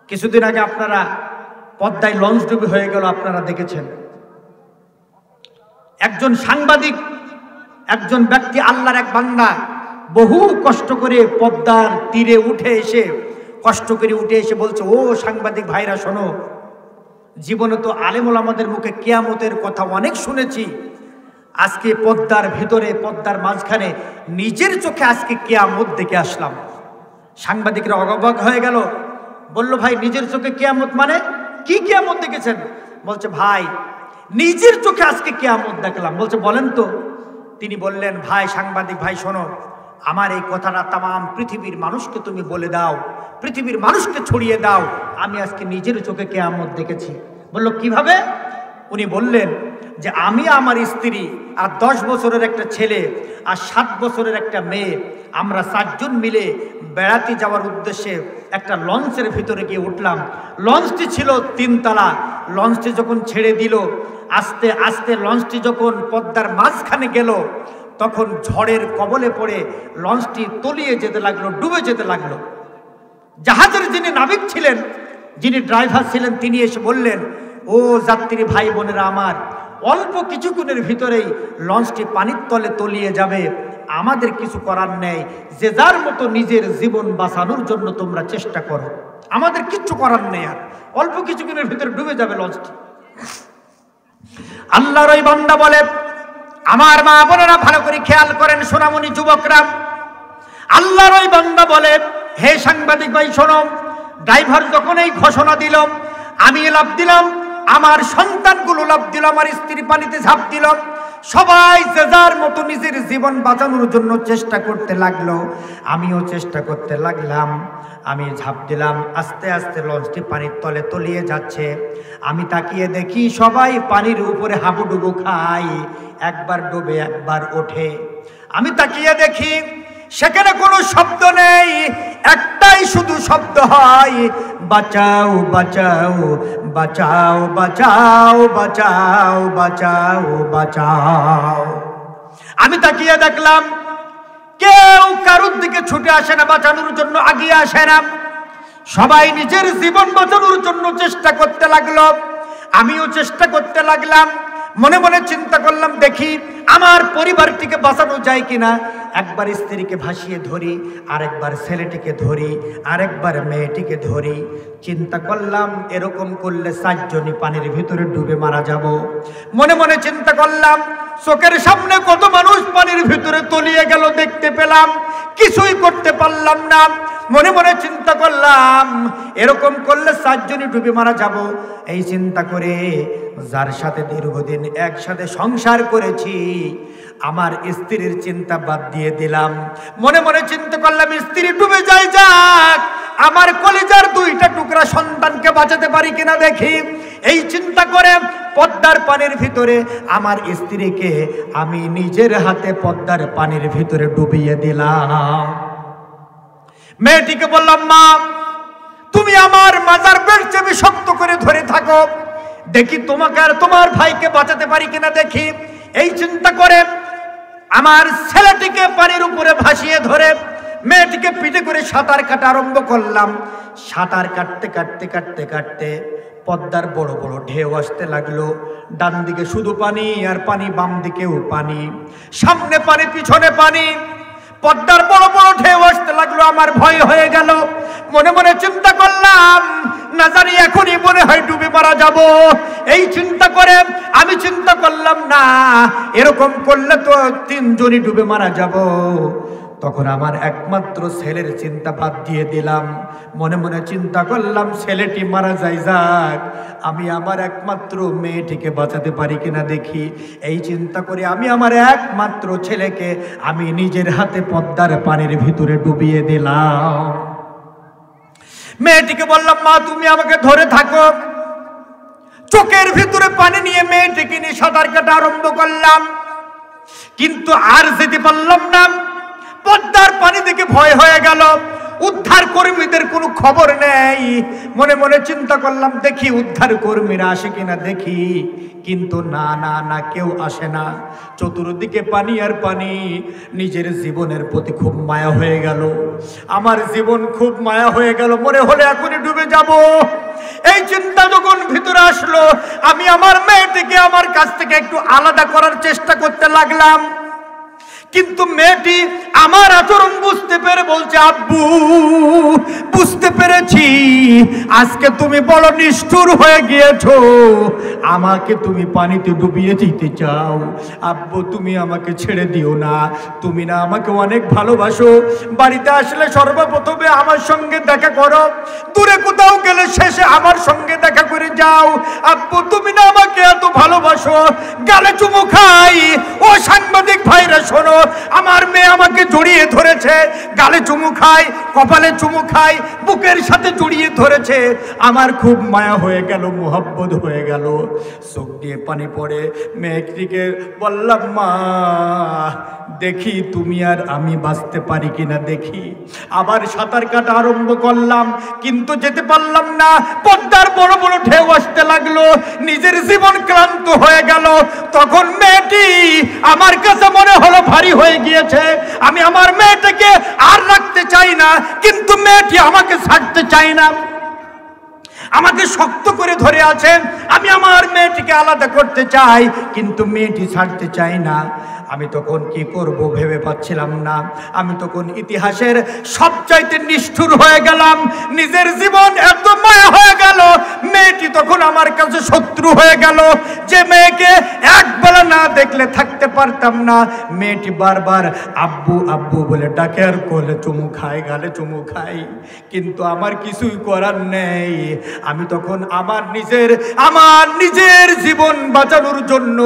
কিছুদিন আগে আপনারা পদ্মায় লঞ্চ ডুবি হয়ে গেল, আপনারা দেখেছেন। একজন সাংবাদিক, একজন ব্যক্তি, আল্লাহর এক বান্দা, বহু কষ্ট করে পদ্মার তীরে উঠে এসে বলছে, ও সাংবাদিক ভাইরা শোনো, জীবনে তো আলেম ওলামাদের মুখে কিয়ামতের কথা অনেক শুনেছি, আজকে পদ্মার ভিতরে, পদ্মার মাঝখানে নিজের চোখে আজকে কিয়ামত দেখে আসলাম। সাংবাদিকরা অবাক হয়ে গেল, বলল, ভাই নিজের চোখে কিয়ামত মানে কি কিয়ামত দেখেছেন? বলছে, ভাই নিজের চোখে আজকে কিয়ামত দেখলাম। বলছে, বলেন তো। তিনি বললেন, ভাই সাংবাদিক ভাই শোনো, আমার এই কথাটা তাম পৃথিবীর মানুষকে তুমি বলে দাও, পৃথিবীর মানুষকে ছড়িয়ে দাও, আমি আজকে নিজের চোখে কিয়ামত দেখেছি। বলল, কিভাবে? উনি বললেন যে আমি, আমার স্ত্রী আর 10 বছরের একটা ছেলে আর 7 বছরের একটা মেয়ে, আমরা 4 জন মিলে বেড়াতে যাওয়ার উদ্দেশ্যে একটা লঞ্চের ভিতরে গিয়ে উঠলাম। লঞ্চটি ছিল 3 তলা। লঞ্চটি যখন ছেড়ে দিল, আস্তে আস্তে লঞ্চটি যখন পদ্মার মাঝখানে গেল, তখন ঝড়ের কবলে পড়ে লঞ্চটি তলিয়ে যেতে লাগলো, ডুবে যেতে লাগলো। জাহাজের যিনি নাবিক ছিলেন, যিনি ড্রাইভার ছিলেন, তিনি এসে বললেন, ও যাত্রী ভাই বোনেরা আমার, অল্প কিছুক্ষণের ভিতরেই লঞ্চটি পানির তলে তলিয়ে যাবে, আমাদের কিছু করার নেই, যে যার মতো নিজের জীবন বাঁচানোর জন্য তোমরা চেষ্টা করো, আমাদের কিচ্ছু করার নেই, আর অল্প কিছুক্ষণের ভিতরে ডুবে যাবে লঞ্চটি। আল্লাহর ওই বান্দা বলে, আমার মা বোনেরা ভালো করে খেয়াল করেন, সোনামণি যুবকরা, আল্লাহর ওই বান্দা বলে, হে সাংবাদিক ভাই শোনো, ড্রাইভার যখন এই ঘোষণা দিল, আমি লাফ দিলাম, আমার সন্তানগুলো লাফ দিল, আমার স্ত্রী পানিতে ঝাঁপ দিল, সবাই যে যার মতো নিজের জীবন বাঁচানোর জন্য চেষ্টা করতে লাগলো, আমিও চেষ্টা করতে লাগলাম। আমি ঝাঁপ দিলাম, আস্তে আস্তে লঞ্চটি পানির তলে তলিয়ে যাচ্ছে। আমি তাকিয়ে দেখি সবাই পানির উপরে হাবুডুবু খায়, একবার ডুবে একবার ওঠে। আমি তাকিয়ে দেখি সেখানে কোনো শব্দ নেই, একটাই শুধু শব্দ হয়, বাঁচাও বাঁচাও বাঁচাও বাঁচাও বাঁচাও বাঁচাও বাঁচাও। আমি তাকিয়ে দেখলাম কেউ কারোর দিকে ছুটে আসে না, বাঁচানোর জন্য আগিয়ে আসে না, সবাই নিজের জীবন বাঁচানোর জন্য চেষ্টা করতে লাগলো। আমিও চেষ্টা করতে লাগলাম। মনে মনে চিন্তা করলাম, দেখি আমার পরিবারটিকে বাঁচানো যায় কিনা। একবার স্ত্রীকে ভাসিয়ে ধরি, আরেকবার ছেলেটিকে ধরি, আরেকবার মেয়েটিকে ধরি। চিন্তা করলাম এরকম করলে 4 জনই পানির ভিতরে ডুবে মারা যাব। মনে মনে চিন্তা করলাম, চোখের সামনে কত মানুষ পানির ভিতরে তলিয়ে গেল দেখতে পেলাম, কিছুই করতে পারলাম না। মনে মনে চিন্তা করলাম এরকম করলে 4 জনই ডুবে মারা যাব। এই চিন্তা করে যার সাথে দীর্ঘদিন একসাথে সংসার করেছি, আমার স্ত্রীর চিন্তা বাদ দিয়ে দিলাম। মনে মনে চিন্তা করলাম স্ত্রী ডুবে যায়, যাক, আমার কলিজার 2টা টুকরা সন্তানকে বাঁচাতে পারি কিনা দেখি। এই চিন্তা করে পদ্মার পানির ভিতরে আমার স্ত্রীকে আমি নিজের হাতে পদ্মার পানির ভিতরে ডুবিয়ে দিলাম। মেয়েটিকে বললাম, মা তুমি আমার মাজার বেড় চেপে শক্ত করে ধরে থাকো, দেখি তোমাকে আর তোমার ভাইকে বাঁচাতে পারি কিনা দেখি। এই চিন্তা করে আমার ছেলেটিকে পানির উপরে ভাসিয়ে ধরে মেয়েটিকে পিঠে করে সাঁতার কাটা আরম্ভ করলাম। সাঁতার কাটতে কাটতে কাটতে কাটতে পদ্মার বড় বড় ঢেউ আসতে লাগলো। ডান দিকে শুধু পানি আর পানি, বাম দিকেও পানি, সামনে পানি পিছনে পানি। পদ্মার বড় বড় ঢেউ আসতে লাগলো, আমার ভয় হয়ে গেল। মনে মনে চিন্তা করলাম, না জানি এখনই মনে হয় ডুবে মারা যাব। এই চিন্তা করে আমি চিন্তা করলাম, না এরকম করলে তো 3 জনই ডুবে মারা যাব। তখন আমার একমাত্র ছেলের চিন্তা বাদ দিয়ে দিলাম। মনে মনে চিন্তা করলাম, ছেলেটি মারা যায়, যাক, আমি আমার একমাত্র মেয়েটিকে বাঁচাতে পারি কিনা দেখি। এই চিন্তা করে আমি আমার একমাত্র ছেলেকে আমি নিজের হাতে পদ্মার পানির ভিতরে ডুবিয়ে দিলাম। মেয়েটিকে বললাম, মা তুমি আমাকে ধরে থাকো। চোখের ভিতরে পানি নিয়ে মেয়েটিকে নিয়ে সাঁতার কাটা আরম্ভ করলাম, কিন্তু আর যেতে পারলাম না। পদ্মার পানি দেখে ভয় হয়ে গেল। উদ্ধার কর্মীদের কোনো খবর নেই। মনে মনে চিন্তা করলাম দেখি উদ্ধার কর্মীরা আসে কিনা দেখি, কিন্তু না না না, কেউ আসে না। চতুর্দিকে পানি আর পানি। নিজের জীবনের প্রতি খুব মায়া হয়ে গেল, আমার জীবন খুব মায়া হয়ে গেল, মনে হলে এখনই ডুবে যাব। এই চিন্তা যখন ভিতরে আসলো, আমি আমার মেয়েটিকে আমার কাছ থেকে একটু আলাদা করার চেষ্টা করতে লাগলাম। কিন্তু মেয়েটি আমার আচরণ বুঝতে পেরে বলছে, আব্বু বুঝতে পেরেছি আজকে তুমি বড় নিষ্ঠুর হয়ে গিয়েছো, আমাকে তুমি পানিতে ডুবিয়ে দিতে চাও। আব্বু তুমি আমাকে ছেড়ে দিও না, তুমি না আমাকে অনেক ভালোবাসো, বাড়িতে আসলে সর্বপ্রথমে আমার সঙ্গে দেখা করো, দূরে কোথাও গেলে শেষে আমার সঙ্গে দেখা করে যাও। আব্বু তুমি না আমাকে এত ভালোবাসো। গালে চুমু খাই। ও সাংবাদিক ভাইরা শোনো, আমার মেয়ে আমাকে জড়িয়ে ধরেছে, গালে চুমু খায়, কপালে চুমু খায়, বুকের সাথে জড়িয়ে ধরেছে। আমার খুব মায়া হয়ে গেল, মোহব্বত হয়ে গেল, চোখ দিয়ে পানি পড়ে। মেয়েটিকে বললাম, মা দেখি তুমি আর আমি বাঁচতে পারি কিনা দেখি। আবার সাঁতার কাটা আরম্ভ করলাম, কিন্তু যেতে পারলাম না। পদ্মার বড় বড় ঢেউ আসতে লাগলো, নিজের জীবন ক্লান্ত হয়ে গেল। তখন মেয়েটি আমার কাছে মনে হলো ভারী হয়ে গিয়েছে। আমি আমার মেয়েটাকে আর রাখতে চাই না, কিন্তু মেয়েটি আমাকে ছাড়তে চাই না, আমাকে শক্ত করে ধরে আছে। আমি আমার মেয়েটিকে আলাদা করতে চাই, কিন্তু মেয়েটি ছাড়তে চাই না। আমি তখন কি করব ভেবে পাচ্ছিলাম না। আমি তখন ইতিহাসের সবচাইতে নিষ্ঠুর হয়ে গেলাম, নিজের জীবন এত মায়া হয়ে গেল। মেয়েটি তখন আমার কাছে শত্রু হয়ে গেল। যে মেয়েকে একবেলা না দেখলে থাকতে পারতাম না, মেয়েটি বারবার আব্বু আব্বু বলে ডাকে আর কোলে চুমু খায়, গালে চুমু খায়, কিন্তু আমার কিছুই করার নেই। আমি তখন আমার নিজের জীবন বাঁচানোর জন্য,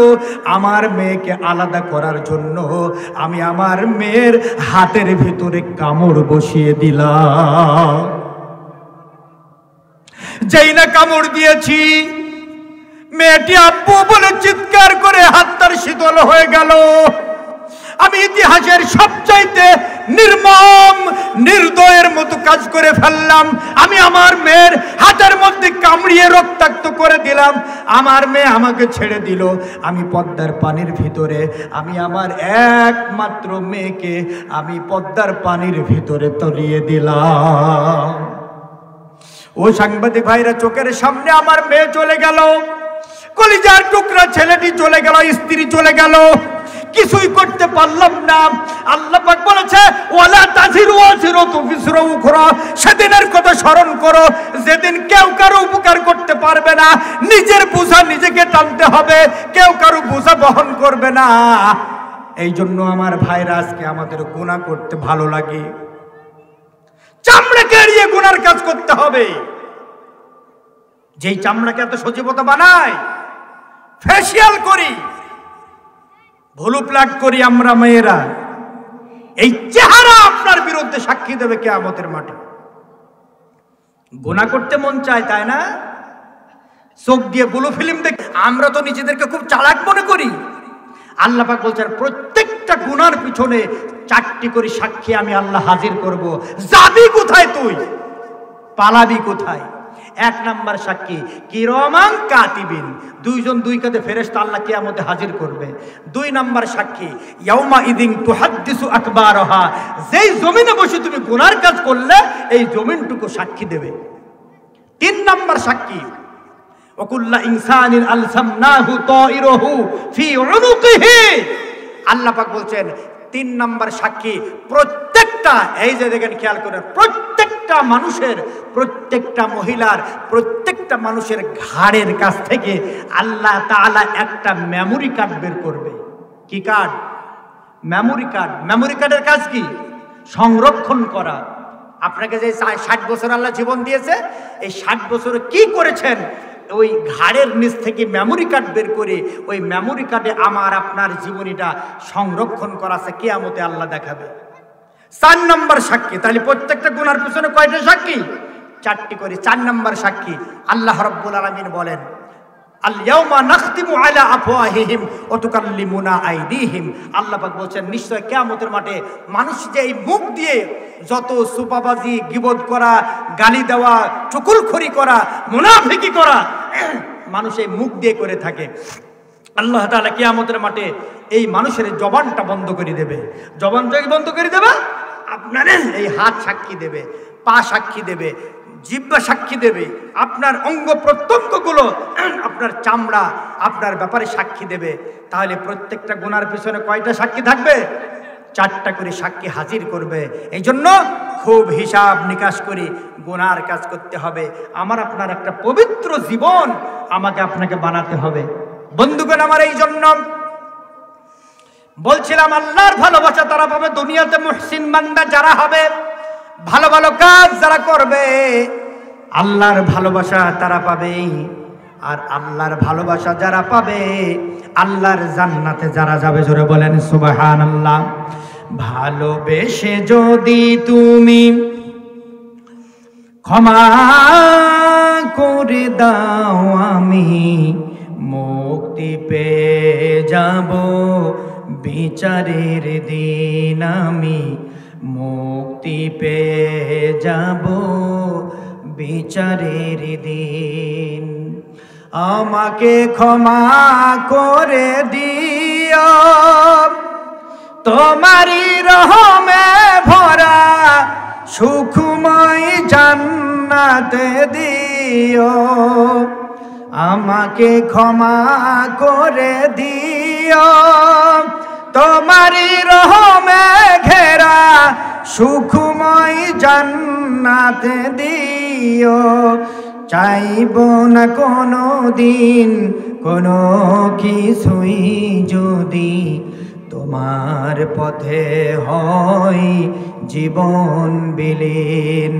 আমার মেয়েকে আলাদা করার জন্য আমি আমার মেয়ের হাতের ভিতরে কামড় বসিয়ে দিলাম। যেই না কামড় দিয়েছি, মেয়েটি আব্বু বলে চিৎকার করে হাতটার শীতল হয়ে গেল। আমি ইতিহাসের সবচাইতে নির্মম নির্দয়ের মতো কাজ করে ফেললাম। আমি আমার মেয়ের হাতের মধ্যে কামড়িয়ে রক্তাক্ত করে দিলাম। আমার মেয়ে আমাকে ছেড়ে দিল। আমি পদ্মার পানির ভিতরে, আমি আমার একমাত্র মেয়েকে আমি পদ্মার পানির ভিতরে তলিয়ে দিলাম। ও সাংবাদিক ভাইরা, চোখের সামনে আমার মেয়ে চলে গেল, কলিজার টুকরা ছেলেটি চলে গেল, স্ত্রী চলে গেল, কিছুই করতে পারলাম না। আল্লাহ পাক বলেছে, ওয়ালা তাজিরু ওয়াজিরাতু বিজরা উখরা। সেদিনের কথা স্মরণ করো যেদিন কেউ কারো উপকার করতে পারবে না, নিজের বোঝা নিজেকে টানতে হবে, কেউ কারো বোঝা বহন করবে না। এই জন্য আমার ভাইরা, আজকে আমাদের গুনাহ করতে ভালো লাগে, চামড়াকে এড়িয়ে গুনার কাজ করতে হবে। যেই চামড়াকে এত সজীবতা বানায়, ফেসিয়াল করি, ভুলু প্লাগ করি আমরা মেয়েরা, এই চেহারা আপনার বিরুদ্ধে সাক্ষী দেবে কিয়ামতের মাঠে। গুনাহ করতে মন চায়, তাই না? চোখ দিয়ে ব্লু ফিল্ম দেখ। আমরা তো নিজেদেরকে খুব চালাক মনে করি। আল্লাহ পাক বলছেন, প্রত্যেকটা গুনার পিছনে 4টি করে সাক্ষী আমি আল্লাহ হাজির করব। যাবি কোথায় তুই? পালাবি কোথায়? 1 নাম্বার সাক্ষী কিরামান কাতিবিন, 2 জন 2 কাঁধে ফেরেশতা আল্লাহ কিয়ামতে হাজির করবে। 2 নাম্বার সাক্ষী ইয়াউমা ইদিন তুহাদ্দিসু আকবারহা, যেই জমিনে বসে তুমি গুনার কাজ করলে এই জমিনটুকু সাক্ষী দেবে। 3 নাম্বার সাক্ষী ওয়াকুল্লা ইনসানিন আলসামনাহু তাইরহু ফি উনুকিহি। আল্লাহ পাক বলছেন 3 নাম্বার সাক্ষী প্রত্যেকটা, এই যে দেখেন খেয়াল করেন, প্রত্যেকটা মানুষের, প্রত্যেকটা মহিলার, প্রত্যেকটা মানুষের ঘাড়ের কাছ থেকে আল্লাহ তাআলা একটা মেমোরি কার্ড বের করবে। কি কার্ড? Memory card. মেমোরি কার্ডের কাজ কি? সংরক্ষণ করা। আপনাকে যে 60 বছর আল্লাহ জীবন দিয়েছে, এই 60 বছরে কি করেছেন, ওই ঘাড়ের নিচ থেকে মেমোরি কার্ড বের করে ওই মেমোরি কার্ডে আমার আপনার জীবনীটা সংরক্ষণ করা আছে, কিয়ামতে আল্লাহ দেখাবে। 4 নাম্বার সাক্ষী। তাহলে প্রত্যেকটা গুনার পিছনে কয়টা সাক্ষী? 4টি করে। 4 নাম্বার সাক্ষী আল্লাহ রাব্বুল আলামিন বলেন, আল-ইয়াওমা নাখতিমু আলা আফওয়াহিহিম ওয়া তুকাল্লিমুনা আইদিহিম। আল্লাহ পাক বলছেন নিশ্চয় কিয়ামতের মাঠে মানুষ যে এই মুখ দিয়ে যত সুপাবাজি, গীবত করা, গালি দেওয়া, চুগলখড়ি করা, মুনাফিকি করা মানুষ এই মুখ দিয়ে করে থাকে, আল্লাহ তাআলা কিয়ামতের মাঠে এই মানুষের জবানটা বন্ধ করে দেবে। জবানটা বন্ধ করে দেবে, আপনার এই হাত সাক্ষী দেবে, পা সাক্ষী দেবে, জিহ্বা সাক্ষী দেবে, আপনার অঙ্গ প্রত্যঙ্গগুলো, আপনার চামড়া আপনার ব্যাপারে সাক্ষী দেবে। তাহলে প্রত্যেকটা গুনার পিছনে কয়টা সাক্ষী থাকবে? 4টা করে সাক্ষী হাজির করবে। এই জন্য খুব হিসাব নিকাশ করে গুনার কাজ করতে হবে। আমার আপনার একটা পবিত্র জীবন আমাকে আপনাকে বানাতে হবে। বন্ধুগণ আমার, এই জন্য বলছিলাম আল্লাহর ভালোবাসা তারা পাবে দুনিয়াতে, মুহসিন বান্দা যারা হবে, ভালো ভালো কাজ যারা করবে, আল্লাহর ভালোবাসা তারা পাবে। আর আল্লাহর ভালোবাসা যারা পাবে, আল্লাহর জান্নাতে যারা যাবে, জোরে বলেন সুবহানাল্লাহ। ভালোবেসে যদি তুমি ক্ষমা করে দাও, আমি মুক্তি পেয়ে যাব বিচারের দিন, আমি মুক্তি পেয়ে যাব বিচারের দিন। আমাকে ক্ষমা করে দিও, তোমারই রহমে ভরা সুখময় জান্নাতে দিও। আমাকে ক্ষমা করে দিও, তোমারই রহমে ঘেরা সুখময় জান্নাতে দিও। চাইব না কোনো দিন কোনো কিছুই, যদি তোমার পথে হয় জীবন বিলীন।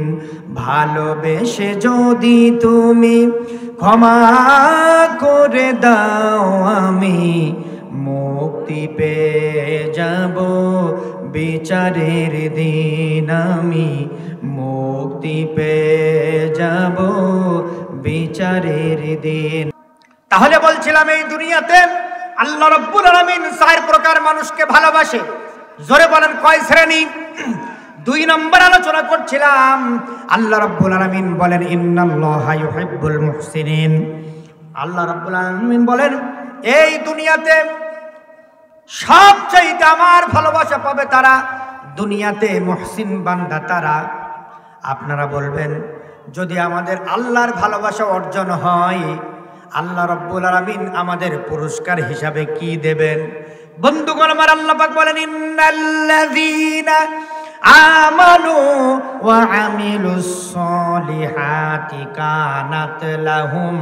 ভালোবেসে যদি তুমি ক্ষমা করে দাও, আমি মুক্তি পেয়ে যাব বিচারের দিন, আমি মুক্তি পেয়ে যাব বিচারের দিন। তাহলে বলছিলাম এই দুনিয়াতে আল্লাহ রাব্বুল আলামিন 4 প্রকার মানুষকে ভালোবাসে। জোরে বলেন কয় শ্রেণী? 2 নম্বর আলোচনা করছিলাম। আল্লাহ রাব্বুল আলামিন বলেন ইন্নাল্লাহা ইউহিব্বুল মুহসিনিন। আল্লাহ রাব্বুল আলামিন বলেন এই দুনিয়াতে সবচেয়ে আমার ভালোবাসা পাবে তারা, দুনিয়াতে মুহসিন বান্দা তারা। আপনারা বলবেন যদি আমাদের আল্লাহর ভালোবাসা অর্জন হয়, আল্লাহ রাব্বুল আলামিন আমাদের পুরস্কার হিসাবে কি দেবেন? বন্ধুগণ আমার, আল্লাহ পাক বলেন ইন্নাল্লাযীনা আমানু ওয়া আমিলুস সলিহাতি কানাত লাহুম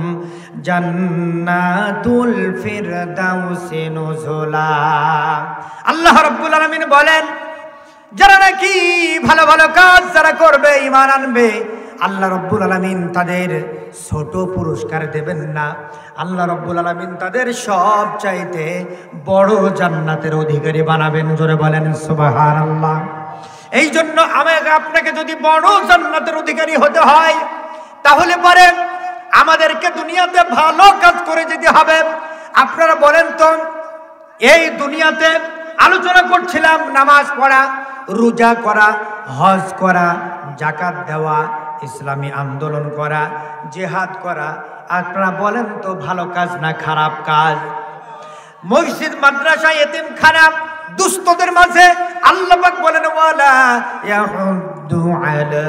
জান্নাতুল ফিরদাউসি নুজুলা। আল্লাহ রাব্বুল আলামিন বলেন যারা নাকি ভালো ভালো কাজ যারা করবে, ঈমান আনবে, আল্লাহ রাব্বুল আলামিন তাদের ছোট পুরস্কার দেবেন না। আল্লাহ রাব্বুল আলামিন তাদের সব চাইতে বড় জান্নাতের অধিকারী বানাবেন। জোরে বলেন সুবহানাল্লাহ। এই জন্য আমাকে আপনাকে যদি বড় জান্নাতের অধিকারী হতে হয়, তাহলে পরে আমাদেরকে দুনিয়াতে ভালো কাজ করে যেতে হবে। আপনারা বলেন তো, এই দুনিয়াতে আলোচনা করছিলাম নামাজ পড়া, রোজা করা, হজ করা, যাকাত দেওয়া, ইসলামী আন্দোলন করা, জিহাদ করা। আপনারা বলেন তো ভালো কাজ না খারাপ কাজ? মসজিদ, মাদ্রাসা, এতিমখানা, দুস্থদের মাঝে আল্লাহ পাক বলেন ওয়ালা ইয়াহুদ্দু আলা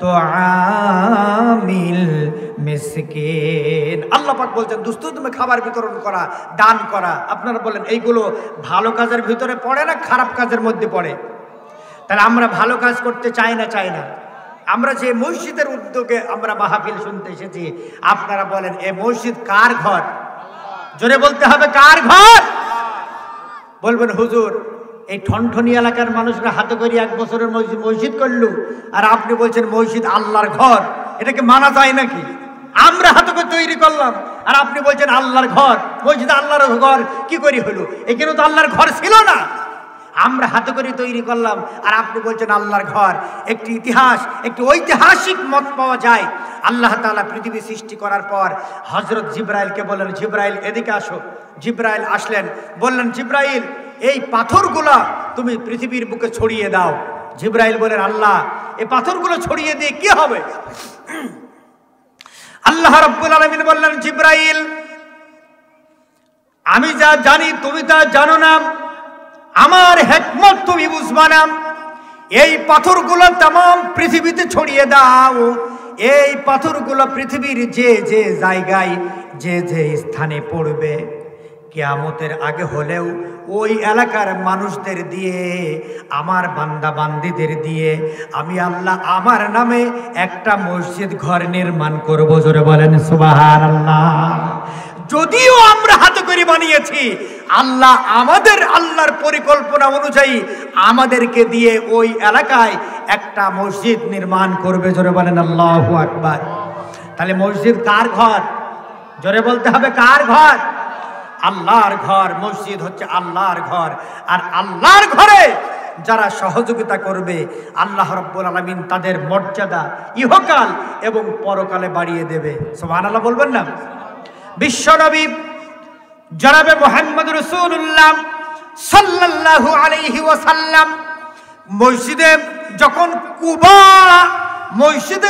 তুআমিল মিসকিন। আল্লাহ পাক বলছেন দুস্থদের খাবার বিতরণ করা, দান করা। আপনারা বলেন এইগুলো ভালো কাজের ভিতরে পড়ে না খারাপ কাজের মধ্যে পড়ে? তাহলে আমরা ভালো কাজ করতে চাই না? আমরা যে মসজিদের উদ্যোগে আমরা মাহফিল শুনতে এসেছি, আপনারা বলেন এই মসজিদ কার ঘর? জোরে বলতে হবে কার ঘর? বলবেন হুজুর এই ঠনঠনি এলাকার মানুষরা হাতে করে 1 বছরের মসজিদ করলো, আর আপনি বলছেন মসজিদ আল্লাহর ঘর। এটাকে মানা যায় নাকি? আমরা হাতে করে তৈরি করলাম আর আপনি বলছেন আল্লাহর ঘর। মসজিদ আল্লাহর ঘর কি করে হলো? এখানে তো আল্লাহর ঘর ছিল না। আমরা হাতে করে তৈরি করলাম, আর আপনি বলছেন আল্লাহর ঘর। একটি ইতিহাস, একটি ঐতিহাসিক মত পাওয়া যায়। আল্লাহ তাআলা পৃথিবী সৃষ্টি করার পর হযরত জিবরাইলকে বললেন, জিবরাইল এদিকে আসো। জিবরাইল আসলেন, বললেন, জিবরাইল এই পাথরগুলা তুমি পৃথিবীর বুকে ছড়িয়ে দাও। জিবরাইল বলেন, আল্লাহ এই পাথরগুলো ছড়িয়ে দিয়ে কি হবে? আল্লাহ রাব্বুল আলামিন বললেন, জিবরাইল আমি যা জানি তুমি তা জানো না, আমার হিকমত তুমি বুঝবা না। এই পাথরগুলো तमाम পৃথিবীতে ছড়িয়ে দাও। এই পাথরগুলো পৃথিবীর যে যে জায়গায় যে যে স্থানে পড়বে, কিয়ামতের আগে হলেও ওই এলাকার মানুষদের দিয়ে, আমার বান্দা বান্দীদের দিয়ে আমি আল্লাহ আমার নামে একটা মসজিদ ঘর নির্মাণ করব। জোরে বলেন সুবহানাল্লাহ। যদিও আমরা হাতে করে বানিয়েছি, আল্লাহ আমাদের আল্লাহর পরিকল্পনা অনুযায়ী আমাদেরকে দিয়ে ওই এলাকায় একটা মসজিদ নির্মাণ করবে। জোরে বলেন আল্লাহু আকবার। তাহলে মসজিদ কার ঘর? জোরে বলতে হবে, কার ঘর? আল্লাহর ঘর। মসজিদ হচ্ছে আল্লাহর ঘর। আর আল্লাহর ঘরে যারা সহযোগিতা করবে, আল্লাহ রাব্বুল আলামিন তাদের মর্যাদা ইহকাল এবং পরকালে বাড়িয়ে দেবে। সুবহানাল্লাহ বলবেন না? বিশ্বনবী জনাবে মুহাম্মদ রাসূলুল্লাহ সাল্লাল্লাহু আলাইহি ওয়াসাল্লাম মসজিদে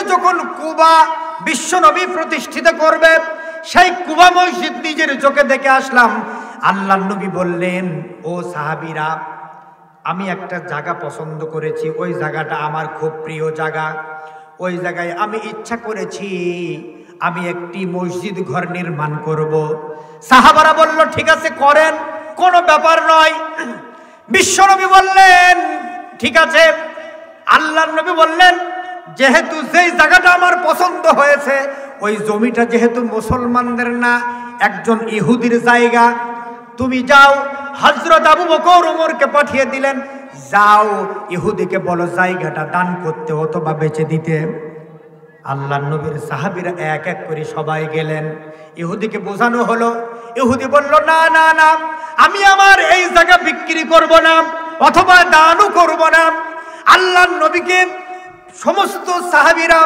যখন কুবা বিশ্বনবী প্রতিষ্ঠিত করবে, সেই কুবা মসজিদ নিজের চোখে দেখে আসলাম। আল্লাহর নবী বললেন, ও সাহাবীরা, আমি একটা জায়গা পছন্দ করেছি, ওই জায়গাটা আমার খুব প্রিয় জায়গা। ওই জায়গায় আমি ইচ্ছা করেছি আমি একটি মসজিদ ঘর নির্মাণ করব। সাহাবারা বলল, ঠিক আছে করেন, কোনো ব্যাপার নয়। বিশ্বনবী বললেন, ঠিক আছে। আল্লাহর নবী বললেন, যেহেতু যেই জায়গাটা আমার পছন্দ হয়েছে, ওই জমিটা যেহেতু মুসলমানদের না, একজন ইহুদির জায়গা, তুমি যাও। হযরত আবু বকর ওমরকে পাঠিয়ে দিলেন, যাও ইহুদিকে বলো জায়গাটা দান করতে অথবা বেচে দিতে। আল্লাহর নবীর সাহাবীরা এক এক করে সবাই গেলেন। ইহুদিকে বোঝানো হলো। ইহুদি বলল, না না না, আমি আমার এই জায়গা বিক্রি করব না অথবা দানও করব না। আল্লাহর নবীকে সমস্ত সাহাবীরা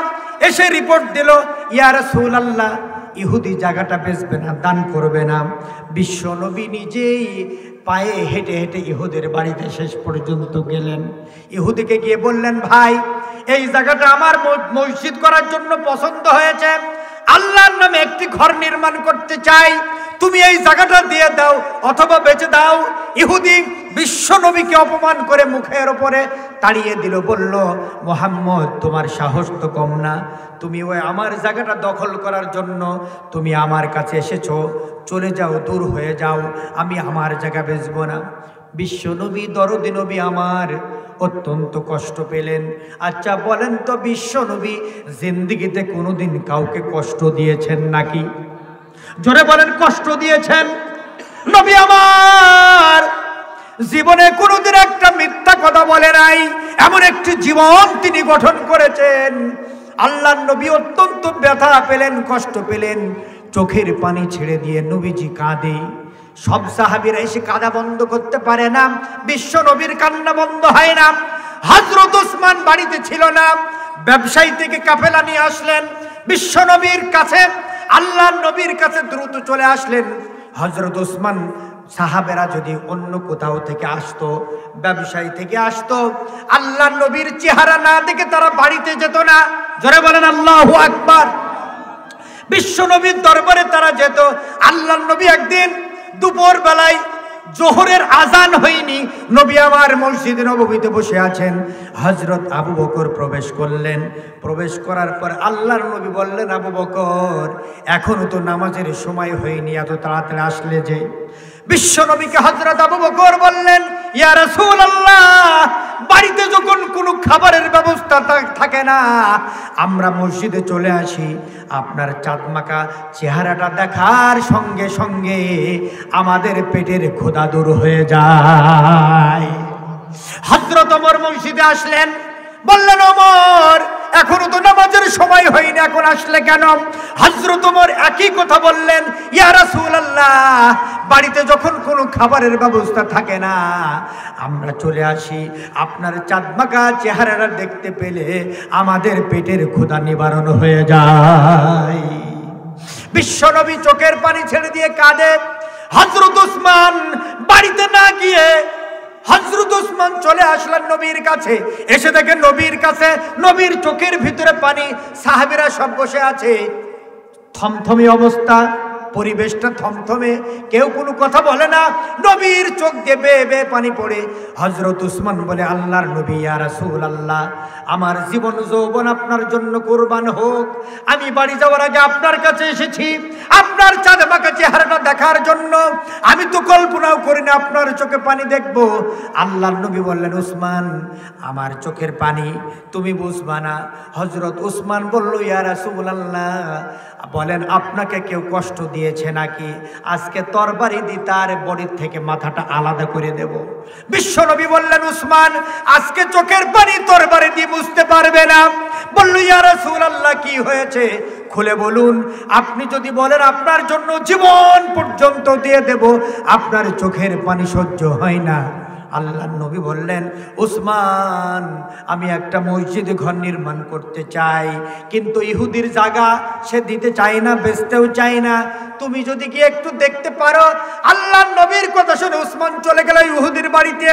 এসে রিপোর্ট দিল, ইয়া রাসূলুল্লাহ, ইহুদি জায়গাটা বেচবে না, দান করবে না। বিশ্ব নবী নিজেই পায়ে হেঁটে হেঁটে ইহুদের বাড়িতে শেষ পর্যন্ত গেলেন। ইহুদিকে গিয়ে বললেন, ভাই এই জায়গাটা আমার মসজিদ করার জন্য পছন্দ হয়েছে, আল্লাহর নামে একটি ঘর নির্মাণ করতে চাই, তুমি এই জায়গাটা দিয়ে দাও অথবা বেচে দাও। ইহুদি বিশ্ব নবীকে অপমান করে মুখের উপরে তাড়িয়ে দিল, বলল, মুহাম্মদ তোমার সাহস তো কম না, তুমি ওই আমার জায়গাটা দখল করার জন্য তুমি আমার কাছে এসেছো, চলে যাও, দূর হয়ে যাও, আমি আমার জায়গা বেচবো না। বিশ্ব নবী দরদি নবী আমার অত্যন্ত কষ্ট পেলেন। আচ্ছা বলেন তো, বিশ্ব নবী জিন্দেগিতে কোনোদিন কাউকে কষ্ট দিয়েছেন নাকি? জোরে বলেন, কষ্ট দিয়েছেন? নবী আমার জীবনে কোনোদিন একটা মিথ্যা কথা বলে নাই, এমন একটি জীবন তিনি গঠন করেছেন। আল্লাহর নবী অত্যন্ত ব্যথা পেলেন, কষ্ট পেলেন, চোখের পানি ছেড়ে দিয়ে নবীজি কাঁদে। সব সাহাবীরা এসে কাঁদা বন্ধ করতে পারে না, বিশ্ব নবীর কান্না বন্ধ হয় না। হযরত ওসমান বাড়িতে ছিল না, ব্যবসায়ী থেকে কাফেলা নিয়ে আসলেন বিশ্ব নবীর কাছে। আল্লাহর নবীর কাছে দ্রুত চলে আসলেন। হযরত ওসমান, সাহাবেরা যদি অন্য কোথাও থেকে আসতো, ব্যবসায়ী থেকে আসতো, আল্লাহর নবীর চেহারা না দেখে তারা বাড়িতে যেত না। জোরে বলেন আল্লাহু আকবার। বিশ্ব নবীর দরবারে তারা যেত। আল্লাহর নবী একদিন দুপুর বেলায়, জোহরের আজান হয়নি, নবী আমার মসজিদে নববীতে বসে আছেন। হযরত আবু বকর প্রবেশ করলেন। প্রবেশ করার পর আল্লাহর নবী বললেন, আবু বকর এখনো তো নামাজের সময় হয়নি, এত তাড়াতাড়ি আসলে যে? বিশ্ব নবীকে হযরত আবু বকর বললেন, ইয়া রাসূলুল্লাহ, বাড়িতে যখন কোনো খাবারের ব্যবস্থা থাকে না, আমরা মসজিদে চলে আসি, আপনার চাঁদমাকা চেহারাটা দেখার সঙ্গে সঙ্গে আমাদের পেটের ক্ষুধা দূর হয়ে যায়। হযরত ওমর মসজিদে আসলেন, বললেন, ওমর এখনো তো নামাজের সময় হয়নি, এখন আসলে কেন? হযরত ওমর একই কথা বললেন, ইয়া রাসূলুল্লাহ, বাড়িতে যখন কোনো খাবারের ব্যবস্থা থাকে না, আমরা চলে আসি, আপনার চাঁদমাকা চেহারাটা দেখতে পেলে আমাদের পেটের ক্ষুধা নিবারণ হয়ে যায়। বিশ্বনবী চোখের পানি ছেড়ে দিয়ে কাঁদে। হযরত উসমান বাড়িতে না গিয়ে হযরত উসমান চলে আসলেন নবীর কাছে। এসে দেখেন নবীর কাছে, নবীর চোখের ভিতরে পানি, সাহাবীরা সব বসে আছে, থমথমে অবস্থা, পরিবেশটা থমথমে, কেউ কোনো কথা বলে না। নবীর চোখ দিয়ে বেয়ে বেয়ে পানি পড়ে। হযরত উসমান বলে, আল্লাহর নবী, ইয়া রাসূলুল্লাহ, আমার জীবন যৌবন আপনার জন্য কুরবান হোক। আমি বাড়ি যাওয়ার আগে আপনার কাছে এসেছি আপনার চাঁদমাকা চেহারাটা দেখার জন্য। আমি তো কল্পনাও করি না আপনার চোখে পানি দেখব। আল্লাহর নবী বললেন, উসমান, আমার চোখের পানি তুমি বুঝবা না। হযরত উসমান বলল, ইয়া রাসূলুল্লাহ, বলেন আপনাকে কেউ কষ্ট দিয়েছে নাকি? আজকে তরবারি দিয়ে তার বডির থেকে মাথাটা আলাদা করে দেব। বিশ্বনবী বললেন, উসমান, আজকে চোখের পানি তরবারি দিয়ে বুঝতে পারবে না। বলল, ইয়া রাসূলুল্লাহ, কি হয়েছে খুলে বলুন। আপনি যদি বলেন আপনার জন্য জীবন পর্যন্ত দিয়ে দেব, আপনার চোখের পানি সহ্য হয় না। আল্লাহর নবী বললেন, উসমান, আমি একটা মসজিদ ঘর নির্মাণ করতে চাই, কিন্তু ইহুদির জায়গা সে দিতে চায় না, বেচতেও চায় না। তুমি যদি কি একটু দেখতে পারো। আল্লাহর নবীর কথা শুনে উসমান চলে গেল ইহুদির বাড়িতে।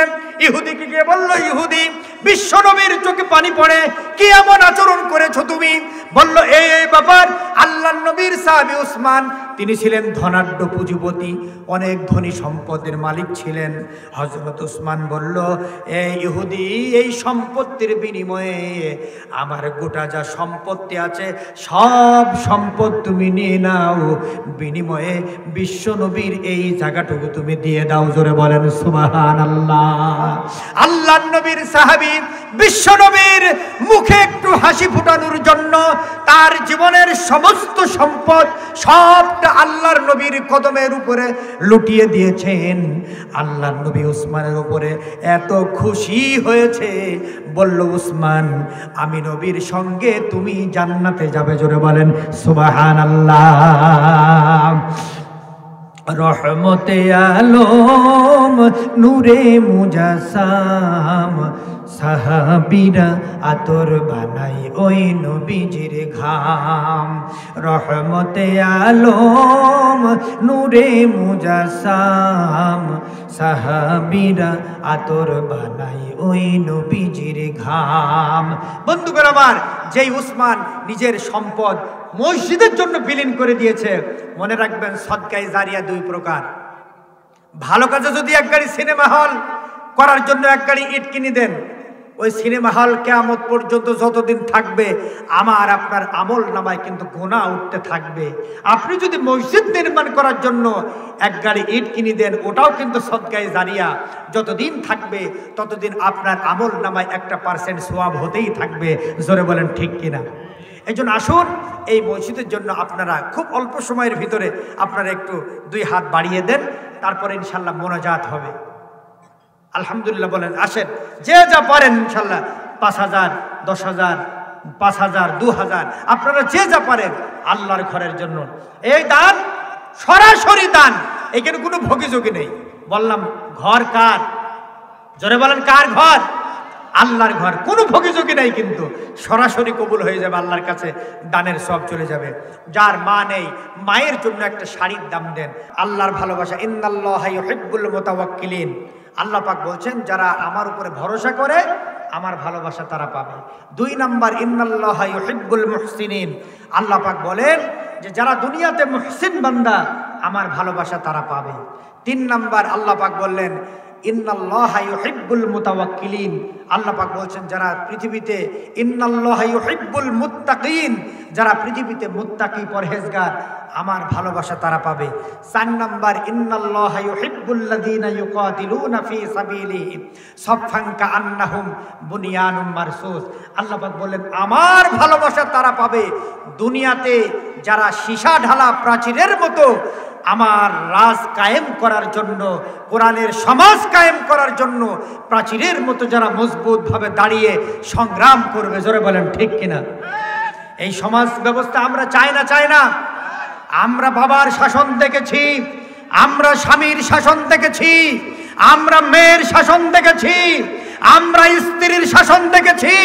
ইহুদিকে গিয়ে বলল, ইহুদি, বিশ্ব নবীর চোখে পানি পড়ে, কি এমন আচরণ করেছো তুমি? বলল, এই ব্যাপার। আল্লাহর নবীর সাহাবী উসমান, তিনি ছিলেন ধনাঢ্য পুঁজিপতি, অনেক ধনী সম্পদের মালিক ছিলেন। হযরত উসমান বলল, এই ইহুদি, এই সম্পত্তির বিনিময়ে আমার গোটা যা সম্পত্তি আছে সব সম্পদ তুমি নিয়ে নাও, বিনিময়ে বিশ্ব নবীর এই জায়গাটুকু তুমি দিয়ে দাও। জোরে বলেন সুবহানাল্লাহ। আল্লাহর নবীর সাহাবী বিশ্ব নবীর মুখে একটু হাসি ফোটানোর জন্য তার জীবনের সমস্ত সম্পদ সবটা আল্লাহর নবীর কদমের উপরে লুটিয়ে দিয়েছেন। আল্লাহর নবী উসমানের উপরে এত খুশি হয়েছে, বলল, উসমান, আমি নবীর সঙ্গে তুমি জান্নাতে যাবে। জোরে বলেন সুবহানাল্লাহ। রহমতে আলম নূরে মুজাসাম, সাহাবীরা আতর বানাই ওই নবীজির ঘাম। রহমতে আলম নূরে মুজাসাম, সাহাবীরা আতর বানাই ওই নবীজির ঘাম। বন্ধুগণ আমার, যেই উসমান নিজের সম্পদ মসজিদের জন্য বিলীন করে দিয়েছে, মনে রাখবেন সদকায়ে জারিয়া দুই প্রকার। ভালো কাজে যদি এক গাড়ি সিনেমা হল করার জন্য এক গাড়ি ইট কিনে দেন, ওই সিনেমা হল কিয়ামত পর্যন্ত যতদিন থাকবে আমার আপনার আমল নামায় কিন্তু গুনাহ উঠতে থাকবে। আপনি যদি মসজিদ নির্মাণ করার জন্য এক গাড়ি ইট কিনে দেন, ওটাও কিন্তু সদকায়ে জারিয়া, যতদিন থাকবে ততদিন আপনার আমল নামায় 1% সওয়াব হতেই থাকবে। জোরে বলেন ঠিক কিনা? এই জন্য আসুন, এই মসজিদের জন্য আপনারা খুব অল্প সময়ের ভিতরে আপনারা একটু 2 হাত বাড়িয়ে দেন, তারপরে ইনশাল্লাহ মোনাজাত হবে। আলহামদুলিল্লাহ বলেন, আসেন যে যা পারেন ইনশাল্লাহ, 5,000, 10,000, 5,000, 2,000, আপনারা যে যা পারেন আল্লাহর ঘরের জন্য। এই দান সরাসরি দান, এখানে কোনো ভোগীযোগী নেই। বললাম ঘর কার? জোরে বলেন কার ঘর? আল্লাহর ঘর। কোনো ভোগীযোগী নেই, কিন্তু সরাসরি কবুল হয়ে যাবে আল্লাহর কাছে, দানের সব চলে যাবে। যার মা নেই, মায়ের জন্য একটা শাড়ির দাম দেন। আল্লাহর ভালোবাসা, ইন্নাল্লাহা ইউহিব্বুল মুতাওয়াক্কিলিন। আল্লাহ পাক বলছেন, যারা আমার উপরে ভরসা করে আমার ভালোবাসা তারা পাবে। 2 নাম্বার, ইন্নাল্লাহা ইউহিব্বুল মুহসিনিন। আল্লাহ পাক বলেন যে যারা দুনিয়াতে মুহসিন বান্দা আমার ভালোবাসা তারা পাবে। 3 নাম্বার, আল্লাহ পাক বললেন, ইন্নাল্লাহা ইউহিব্বুল মুতাওয়াক্কিলিন। আল্লাহ পাক বলছেন যারা পৃথিবীতে, ইন্নাল্লাহা ইউহিব্বুল মুত্তাকিন, যারা পৃথিবীতে মুত্তাকি পরহেজগার আমার ভালোবাসা তারা পাবে। 4 নাম্বার, ইন্নাল্লাহা ইউহিব্বুল্লাযীনা ইউকাতিলুনা ফী সাবিলিহি সাফফান কাআন্নাহুম বুনিয়ানুম মারসুস। আল্লাহ পাক বলেন আমার ভালোবাসা তারা পাবে দুনিয়াতে যারা সীসা ঢালা প্রাচীরের মতো আমার রাজ কায়েম করার জন্য, কোরআনের সমাজ কায়েম করার জন্য প্রাচীরের মতো যারা মজবুতভাবে দাঁড়িয়ে সংগ্রাম করবে। জোরে বলেন ঠিক কিনা? এই সমাজ ব্যবস্থা আমরা চাই না। আমরা বাবার শাসন দেখেছি, আমরা স্বামীর শাসন দেখেছি, আমরা মেয়ের শাসন দেখেছি, আমরা স্ত্রীর শাসন দেখেছি,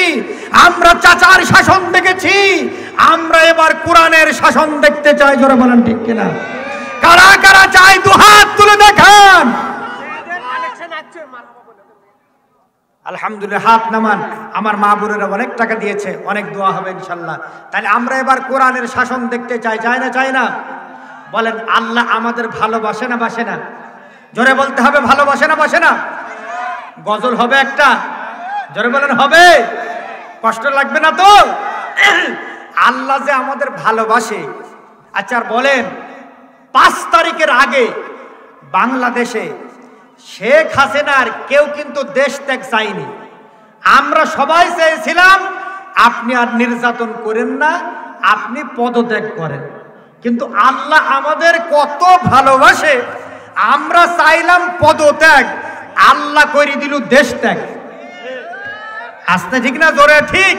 আমরা চাচার শাসন দেখেছি। আমরা এবার কোরআনের শাসন দেখতে চাই। জোরে বলেন ঠিক কিনা? কারা কারা চাই দুহাত তুলে দেখান। আলহামদুলিল্লাহ, হাত নামান। আমার মা বোনেরা অনেক টাকা দিয়েছে, অনেক দোয়া হবে ইনশাল্লাহ। তাহলে আমরা এবার কোরআনের শাসন দেখতে চাই, চাই না? চাই না? বলেন আল্লাহ আমাদের ভালোবাসে না বাসে না? জোরে বলতে হবে, ভালোবাসে না বাসে না? গজল হবে একটা, জোরে বলেন হবে? কষ্ট লাগবে না তো? আল্লাহ যে আমাদের ভালোবাসে। আচ্ছা বলেন, 5 তারিখের আগে বাংলাদেশে শেখ হাসিনার কেউ কিন্তু দেশ ত্যাগ চায়নি। আমরা সবাই চেয়েছিলাম আপনি আর নির্যাতন করেন না, আপনি পদত্যাগ করেন। কিন্তু আল্লাহ আমাদের কত ভালোবাসে, আমরা চাইলাম পদত্যাগ, আল্লাহ করে দিল দেশ ত্যাগ। আসতে ঠিক না? জোরে ঠিক।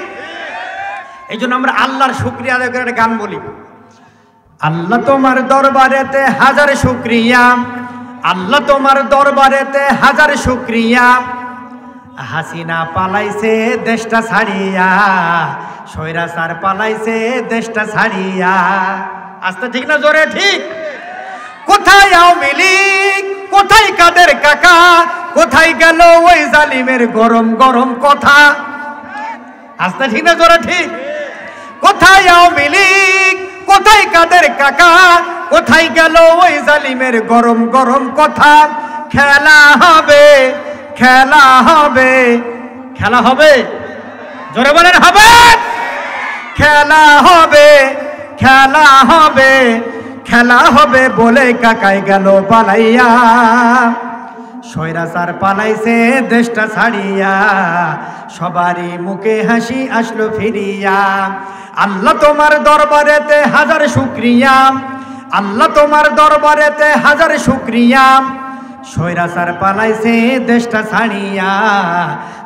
এই জন্য আমরা আল্লাহর শুকরিয়া আদায় করে একটা গান বলি। আল্লাহ তোমার দরবারেতে হাজার শুকরিয়া, আল্লাহ তোমার দরবারেতে হাজার শুকরিয়া। হাসিনা পালাইছে দেশটা ছাড়িয়া, স্বৈরাচার পালাইছে দেশটা ছাড়িয়া। আসতে ঠিক না? জোরে ঠিক। কোথায় আওয়ামী লীগ, কোথায় কাদের কাকা, কোথায় গেল ওই জালিমের গরম গরম কথা? আসতে ঠিক না? জোরে ঠিক। কোথায় আওয়ামী লীগ, কোথায় কাদের কাকা, কোথায় গেল ওই জালিমের গরম গরম কথা? খেলা হবে, খেলা হবে, খেলা হবে, জোরে বলেন হবে। খেলা হবে, খেলা হবে, খেলা হবে বলে কাকাই গেল পালাইয়া। স্বৈরাচার পালাইছে দেশটা ছাড়িয়া, সবারই মুখে হাসি আসলো ফিরিয়া। আল্লাহ তোমার দরবারেতে হাজার শুকরিয়া, আল্লাহ তোমার দরবারেতে হাজার শুকরিয়া। স্বৈরাচার পালাইছে দেশটা ছাড়িয়া,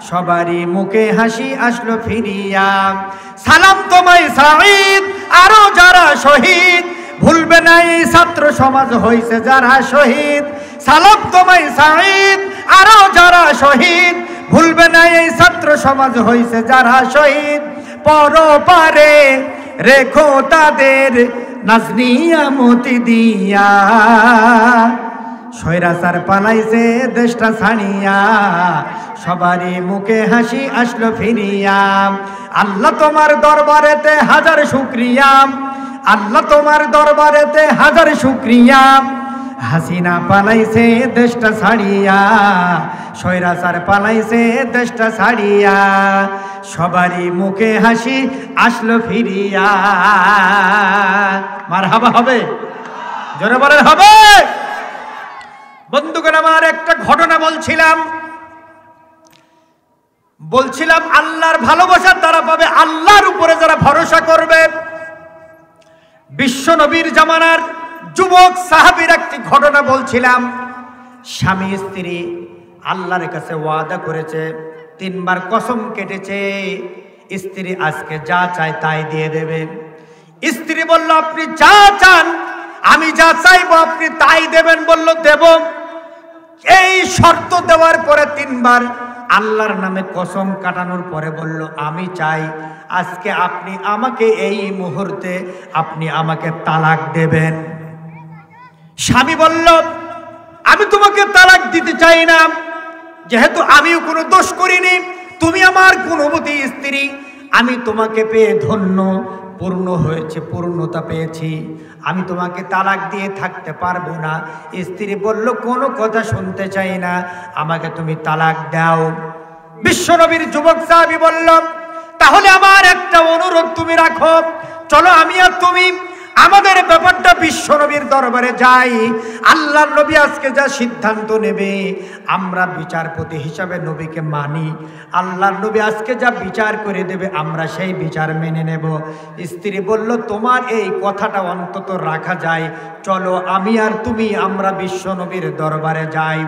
সবারই মুখে হাসি আসলো ফিরিয়া। সালাম তোমায় সাঈদ, আরো যারা শহীদ, ভুলবে না এই ছাত্র সমাজ হইছে যারা শহীদ। সালাম তোমায় সাঈদ, আরো যারা শহীদ, ভুলবে না এই ছাত্র সমাজ হইছে যারা শহীদ। পরপারে রেখো তাদের নাজনিয়া মতি দিয়া, স্বৈরাচার পালাইছে দেশটা ছাড়িয়া, সবারই মুখে হাসি আসলো ফিরিয়া। আল্লাহ তোমার দরবারেতে হাজার শুকরিয়া, আল্লাহ তোমার দরবারেতে হাজার শুকরিয়া। হাসিনা পালাইছে দেশটা ছাড়িয়া, স্বৈরাচার পালাইছে দেশটা ছাড়িয়া, সবারই মুখে হাসি আসলো ফিরিয়া। মারহাবা হবে, জোরে বলেন হবে। বন্ধুগণ আমার, একটা ঘটনা বলছিলাম আল্লাহর ভালোবাসা তারা পাবে আল্লাহর উপরে যারা ভরসা করবে। বিশ্ব নবীর জামানার যুবক সাহাবীর একটি ঘটনা বলছিলাম। স্বামী স্ত্রী আল্লাহর কাছে ওয়াদা করেছে, 3 বার কসম কেটেছে, স্ত্রী আজকে যা চায় তাই দিয়ে দেবে। স্ত্রী বলল আপনি যা চান আমি যা চাইবো আপনি তাই দেবেন। বলল দেব। এই শর্ত দেওয়ার পরে 3 বার আল্লাহর নামে কসম কাটানোর পরে বলল আমি চাই আজকে আপনি আমাকে এই মুহূর্তে আপনি আমাকে তালাক দেবেন। স্বামী বলল আমি তোমাকে তালাক দিতে চাই না, যেহেতু আমিও কোনো দোষ করিনি, তুমি আমার গুণবতী স্ত্রী, আমি তোমাকে পেয়ে ধন্য, পূর্ণ হয়েছে, পূর্ণতা পেয়েছি, আমি তোমাকে তালাক দিয়ে থাকতে পারবো না। স্ত্রী বলল কোনো কথা শুনতে চাই না, আমাকে তুমি তালাক দাও। বিশ্বনবীর যুবক সাহাবী বলল তাহলে আমার একটা অনুরোধ তুমি রাখো, চলো আমি আর তুমি আমাদের ব্যাপারটা বিশ্বনবীর দরবারে যাই। আল্লাহর নবী আজকে যা সিদ্ধান্ত নেবে আমরা বিচারপতি হিসাবে নবীকে মানি। আল্লাহর নবী আজকে যা বিচার করে দেবে আমরা সেই বিচার মেনে নেব। স্ত্রী বলল তোমার এই কথাটা অন্তত রাখা যায়, চলো আমি আর তুমি আমরা বিশ্বনবীর দরবারে যাই।